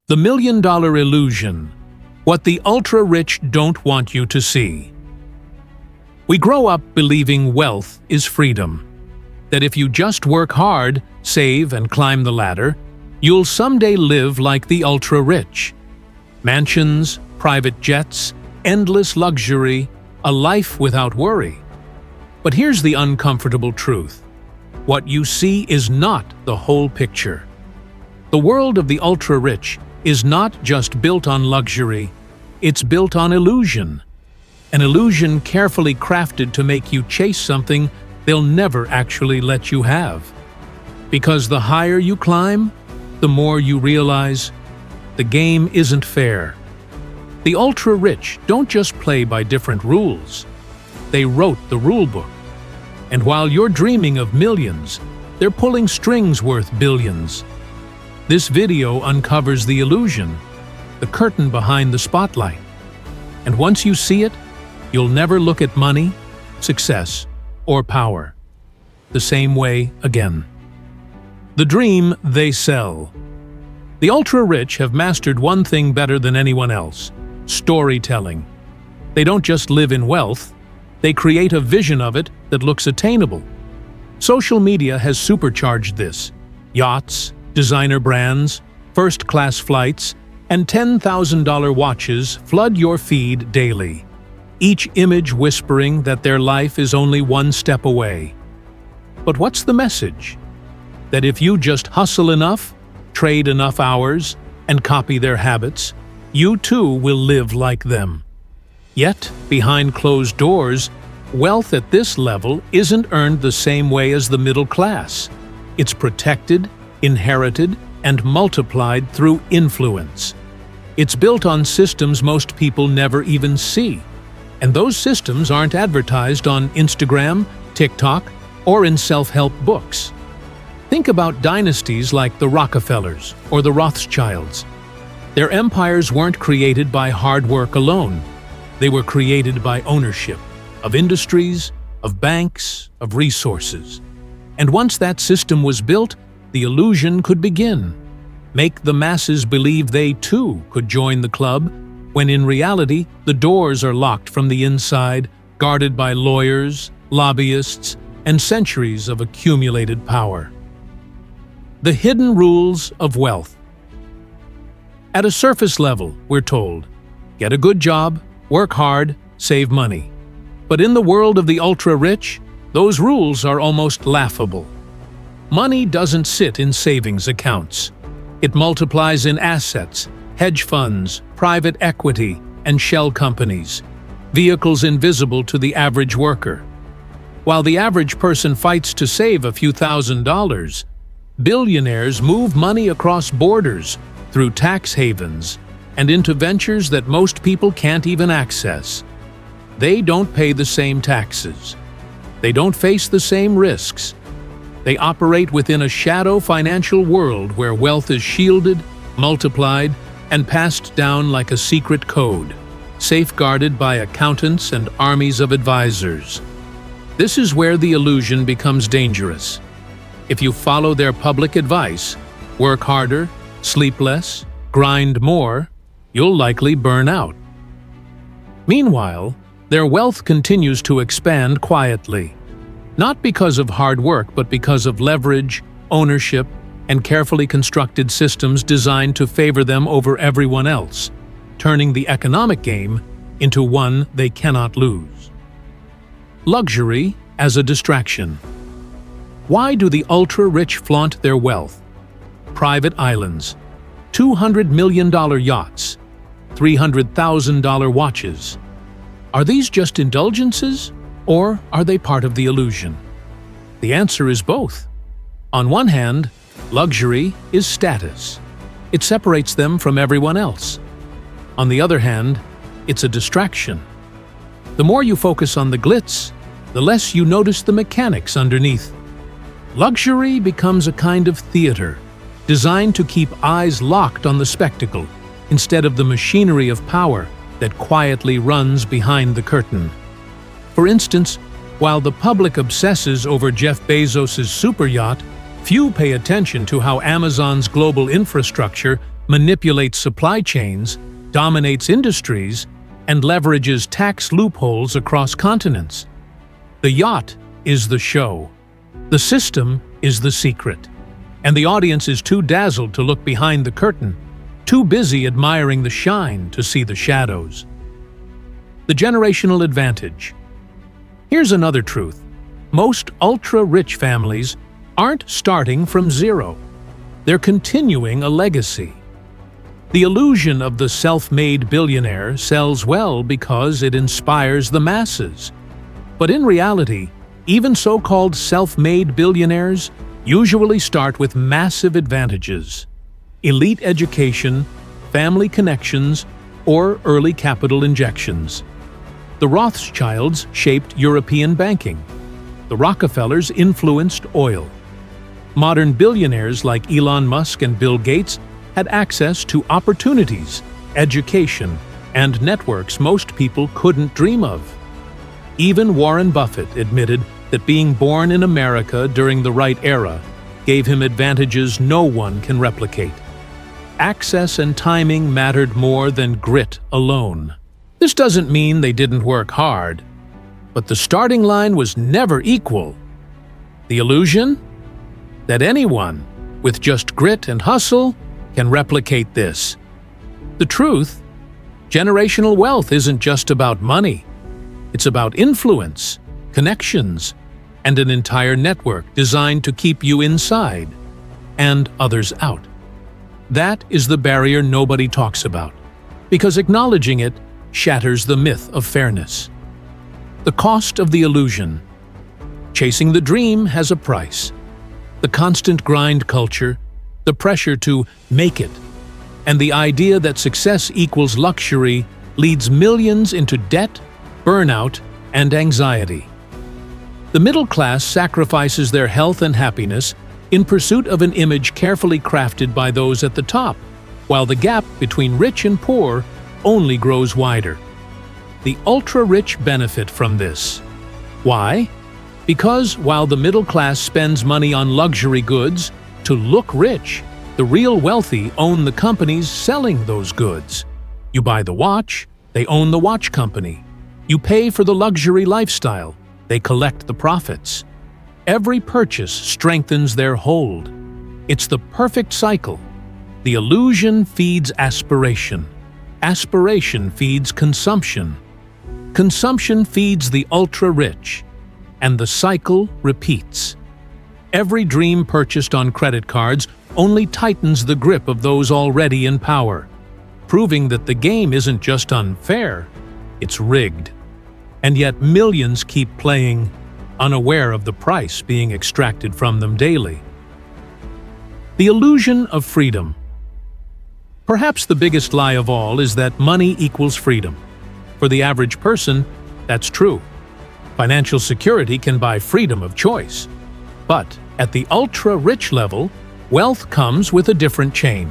The $1,000,000 illusion. What the ultra-rich don't want you to see. We grow up believing wealth is freedom. That if you just work hard, save, and climb the ladder, you'll someday live like the ultra-rich. Mansions, private jets, endless luxury, a life without worry. But here's the uncomfortable truth. What you see is not the whole picture. The world of the ultra-rich is not just built on luxury, it's built on illusion. An illusion carefully crafted to make you chase something they'll never actually let you have. Because the higher you climb, the more you realize the game isn't fair. The ultra-rich don't just play by different rules. They wrote the rulebook. And while you're dreaming of millions, they're pulling strings worth billions. This video uncovers the illusion, the curtain behind the spotlight. And once you see it, you'll never look at money, success, or power the same way again. The dream they sell. The ultra-rich have mastered one thing better than anyone else: storytelling. They don't just live in wealth, they create a vision of it that looks attainable. Social media has supercharged this. Yachts, designer brands, first-class flights, and $10,000 watches flood your feed daily, each image whispering that their life is only one step away. But what's the message? That if you just hustle enough, trade enough hours, and copy their habits, you too will live like them. Yet, behind closed doors, wealth at this level isn't earned the same way as the middle class. It's protected, inherited, and multiplied through influence. It's built on systems most people never even see. And those systems aren't advertised on Instagram, TikTok, or in self-help books. Think about dynasties like the Rockefellers or the Rothschilds. Their empires weren't created by hard work alone. They were created by ownership of industries, of banks, of resources. And once that system was built, the illusion could begin. Make the masses believe they too could join the club, when in reality the doors are locked from the inside, guarded by lawyers, lobbyists, and centuries of accumulated power. The hidden rules of wealth. At a surface level, we're told, get a good job, work hard, save money. But in the world of the ultra-rich, those rules are almost laughable. Money doesn't sit in savings accounts. It multiplies in assets, hedge funds, private equity, and shell companies, vehicles invisible to the average worker. While the average person fights to save a few $1,000s, billionaires move money across borders, through tax havens, and into ventures that most people can't even access. They don't pay the same taxes. They don't face the same risks. They operate within a shadow financial world where wealth is shielded, multiplied, and passed down like a secret code, safeguarded by accountants and armies of advisors. This is where the illusion becomes dangerous. If you follow their public advice, work harder, sleep less, grind more, you'll likely burn out. Meanwhile, their wealth continues to expand quietly, not because of hard work but because of leverage, ownership, and carefully constructed systems designed to favor them over everyone else, turning the economic game into one they cannot lose. Luxury as a distraction. Why do the ultra-rich flaunt their wealth? Private islands, $200 million yachts, $300,000 watches. Are these just indulgences, or are they part of the illusion? The answer is both. On one hand, luxury is status. It separates them from everyone else. On the other hand, it's a distraction. The more you focus on the glitz, the less you notice the mechanics underneath. Luxury becomes a kind of theater, designed to keep eyes locked on the spectacle, instead of the machinery of power that quietly runs behind the curtain. For instance, while the public obsesses over Jeff Bezos' super yacht, few pay attention to how Amazon's global infrastructure manipulates supply chains, dominates industries, and leverages tax loopholes across continents. The yacht is the show. The system is the secret. And the audience is too dazzled to look behind the curtain, too busy admiring the shine to see the shadows. The generational advantage. Here's another truth. Most ultra-rich families aren't starting from zero. They're continuing a legacy. The illusion of the self-made billionaire sells well because it inspires the masses. But in reality, even so-called self-made billionaires usually start with massive advantages: elite education, family connections, or early capital injections. The Rothschilds shaped European banking. The Rockefellers influenced oil. Modern billionaires like Elon Musk and Bill Gates had access to opportunities, education, and networks most people couldn't dream of. Even Warren Buffett admitted that being born in America during the right era gave him advantages no one can replicate. Access and timing mattered more than grit alone. This doesn't mean they didn't work hard, but the starting line was never equal. The illusion? That anyone, with just grit and hustle, can replicate this. The truth? Generational wealth isn't just about money. It's about influence, connections, and an entire network designed to keep you inside and others out. That is the barrier nobody talks about, because acknowledging it shatters the myth of fairness. The cost of the illusion. Chasing the dream has a price. The constant grind culture, the pressure to make it, and the idea that success equals luxury leads millions into debt, burnout, and anxiety. The middle class sacrifices their health and happiness in pursuit of an image carefully crafted by those at the top, while the gap between rich and poor only grows wider. The ultra-rich benefit from this. Why? Because while the middle class spends money on luxury goods to look rich, the real wealthy own the companies selling those goods. You buy the watch, they own the watch company. You pay for the luxury lifestyle, they collect the profits. Every purchase strengthens their hold. It's the perfect cycle. The illusion feeds aspiration. Aspiration feeds consumption. Consumption feeds the ultra-rich. And the cycle repeats. Every dream purchased on credit cards only tightens the grip of those already in power, proving that the game isn't just unfair, it's rigged. And yet millions keep playing, unaware of the price being extracted from them daily. The illusion of freedom. Perhaps the biggest lie of all is that money equals freedom. For the average person, that's true. Financial security can buy freedom of choice. But at the ultra-rich level, wealth comes with a different chain.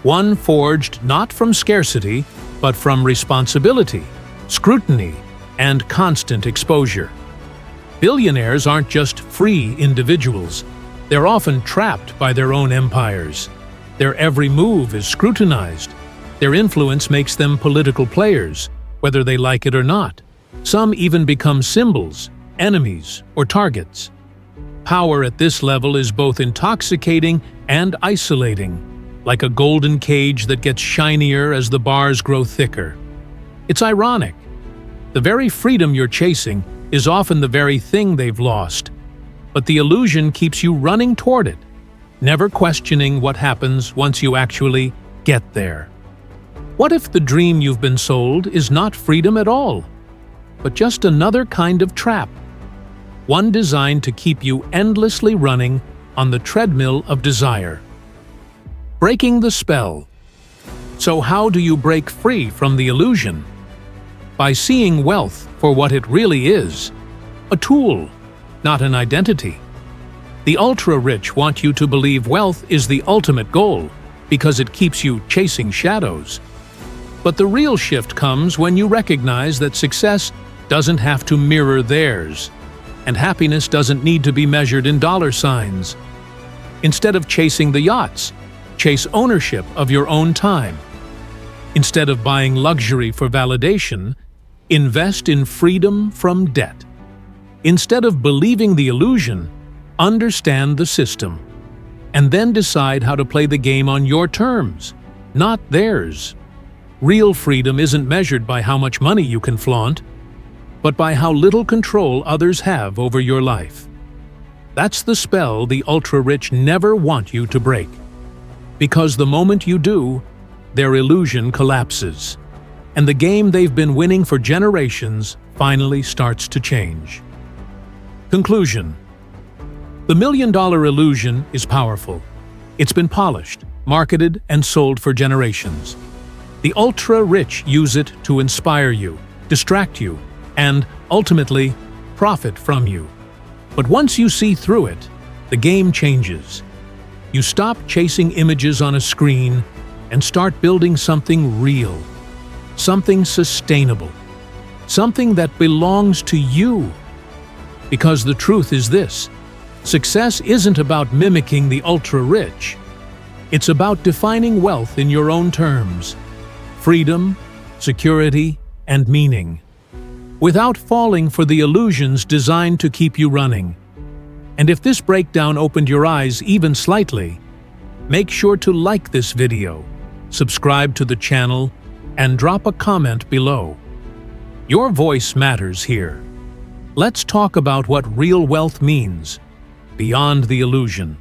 One forged not from scarcity, but from responsibility, scrutiny, and constant exposure. Billionaires aren't just free individuals. They're often trapped by their own empires. Their every move is scrutinized. Their influence makes them political players, whether they like it or not. Some even become symbols, enemies, or targets. Power at this level is both intoxicating and isolating, like a golden cage that gets shinier as the bars grow thicker. It's ironic. The very freedom you're chasing is often the very thing they've lost, but the illusion keeps you running toward it, never questioning what happens once you actually get there. What if the dream you've been sold is not freedom at all, but just another kind of trap? One designed to keep you endlessly running on the treadmill of desire. Breaking the spell. So how do you break free from the illusion? By seeing wealth for what it really is, a tool, not an identity. The ultra-rich want you to believe wealth is the ultimate goal because it keeps you chasing shadows. But the real shift comes when you recognize that success doesn't have to mirror theirs, and happiness doesn't need to be measured in dollar signs. Instead of chasing the yachts, Chase ownership of your own time. Instead of buying luxury for validation, invest in freedom from debt. Instead of believing the illusion, understand the system. And then decide how to play the game on your terms, not theirs. Real freedom isn't measured by how much money you can flaunt, but by how little control others have over your life. That's the spell the ultra-rich never want you to break. Because the moment you do, their illusion collapses, and the game they've been winning for generations finally starts to change. Conclusion. The million-dollar illusion is powerful. It's been polished, marketed, and sold for generations. The ultra-rich use it to inspire you, distract you, and, ultimately, profit from you. But once you see through it, the game changes. You stop chasing images on a screen and start building something real, something sustainable, something that belongs to you. Because the truth is this: success isn't about mimicking the ultra-rich. It's about defining wealth in your own terms. Freedom, security, and meaning, without falling for the illusions designed to keep you running. And if this breakdown opened your eyes even slightly, make sure to like this video, subscribe to the channel, and drop a comment below. Your voice matters here. Let's talk about what real wealth means, beyond the illusion.